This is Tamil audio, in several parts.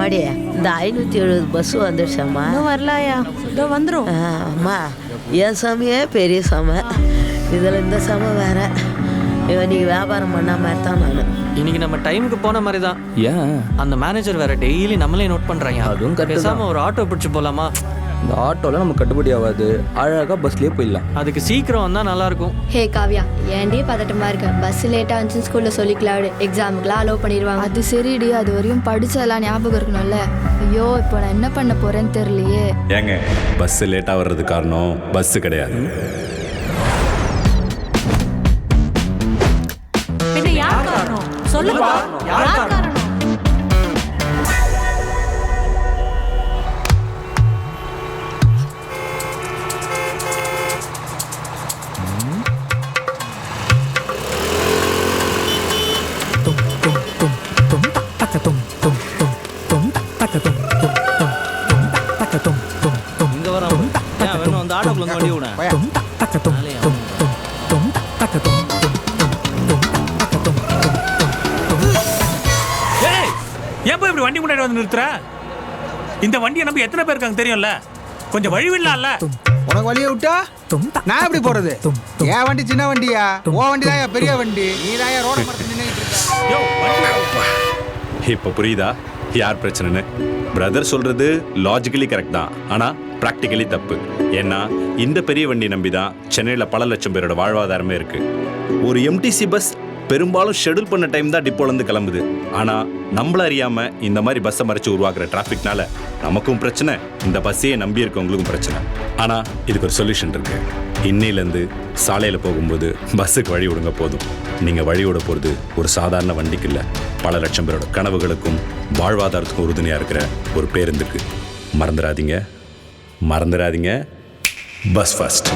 அம்மாடி இந்த 570 பஸ் வந்துடுச்சாம்மா. இன்னும் வரலாயா? இதோ வந்துடும். அம்மா என் சாமியே பெரிய சாமி, இதில் இந்த சாமி வேற. இன்னைக்கு வியாபாரம் பண்ண மாதிரி தான் நான். இன்னைக்கு நம்ம டைமுக்கு போன மாதிரி தான். ஏன் அந்த மேனேஜர் வேற டெய்லி நம்மளே நோட் பண்றாங்க. அதுவும் correct பேசாம ஒரு ஆட்டோ பிடிச்சு போலாமா? இந்த ஆட்டோலாம் நமக்கு கட்டுப்படி ஆகாது, அழகாக பஸ்லேயே போயிடலாம். அதுக்கு சீக்கிரம் வந்தா நல்லா இருக்கும். ஹே காவ்யா, ஏன்டி பதட்டமா இருக்க? பஸ் லேட்டா வந்துச்சு ஸ்கூல்ல சொல்லிக்கலாம், எக்ஸாமுக்குலாம் அலோவ் பண்ணிடுவாங்க. அது சரிடி, அது வரையும் படிச்சதெல்லாம் ஞாபகம் இருக்கணும்ல. ஐயோ இப்போ நான் என்ன பண்ண போறேன்னு தெரியலையே. ஏங்க பஸ் லேட்டா வர்றது காரணம் பஸ் கிடையாது. பின்ன யார் காரணம்? சொல்லுப்பா, யார் காரணம்? இங்கே வர வேணும் அந்த ஆட்டோக்குள்ள வண்டி விட. ஏன் போய் இப்படி வண்டி முன்னாடி வந்து நிறுத்துற? இந்த வண்டியை நம்பி எத்தனை பேர் இருக்காங்க தெரியும்ல, கொஞ்சம் வழி விடலாம்ல. உனக்கு வழியை விட்டா நான் எப்படி போறது? என் வண்டி சின்ன வண்டியா, உன் வண்டி தான் பெரிய வண்டி. நீ தான் ரோட மரத்துல நின்னுட்டு இருக்க. இப்போ புரியுதா யார் பிரச்சனைன்னு? பிரதர் சொல்றது லாஜிக்கலி கரெக்ட் தான், ஆனா ப்ராக்டிக்கலி தப்பு. ஏன்னா இந்த பெரிய வண்டி நம்பி தான் சென்னையில் பல லட்சம் பேரோட வாழ்வாதாரமே இருக்கு. ஒரு எம்டிசி பஸ் பெரும்பாலும் ஷெடியூல் பண்ண டைம் தான் டிப்போலேருந்து கிளம்புது. ஆனால் நம்மள அறியாமல் இந்த மாதிரி பஸ்ஸை மறைச்சு உருவாக்குற டிராஃபிக்னால நமக்கும் பிரச்சனை, இந்த பஸ்ஸையே நம்பி இருக்கவங்களுக்கும் பிரச்சனை. ஆனால் இதுக்கு ஒரு சொல்யூஷன் இருக்கு. இன்னையிலேருந்து சாலையில் போகும்போது பஸ்ஸுக்கு வழி விடுங்க போதும். நீங்கள் வழி விட போகிறது ஒரு சாதாரண வண்டிக்கு இல்லை, பல லட்சம் பேரோட கனவுகளுக்கும் வாழ்வாதாரத்துக்கும் உறுதுணையாக இருக்கிற ஒரு பேருந்துக்கு. மறந்துடாதீங்க, மறந்துடாதீங்க, பஸ் ஃபர்ஸ்ட்.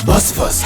Bus first.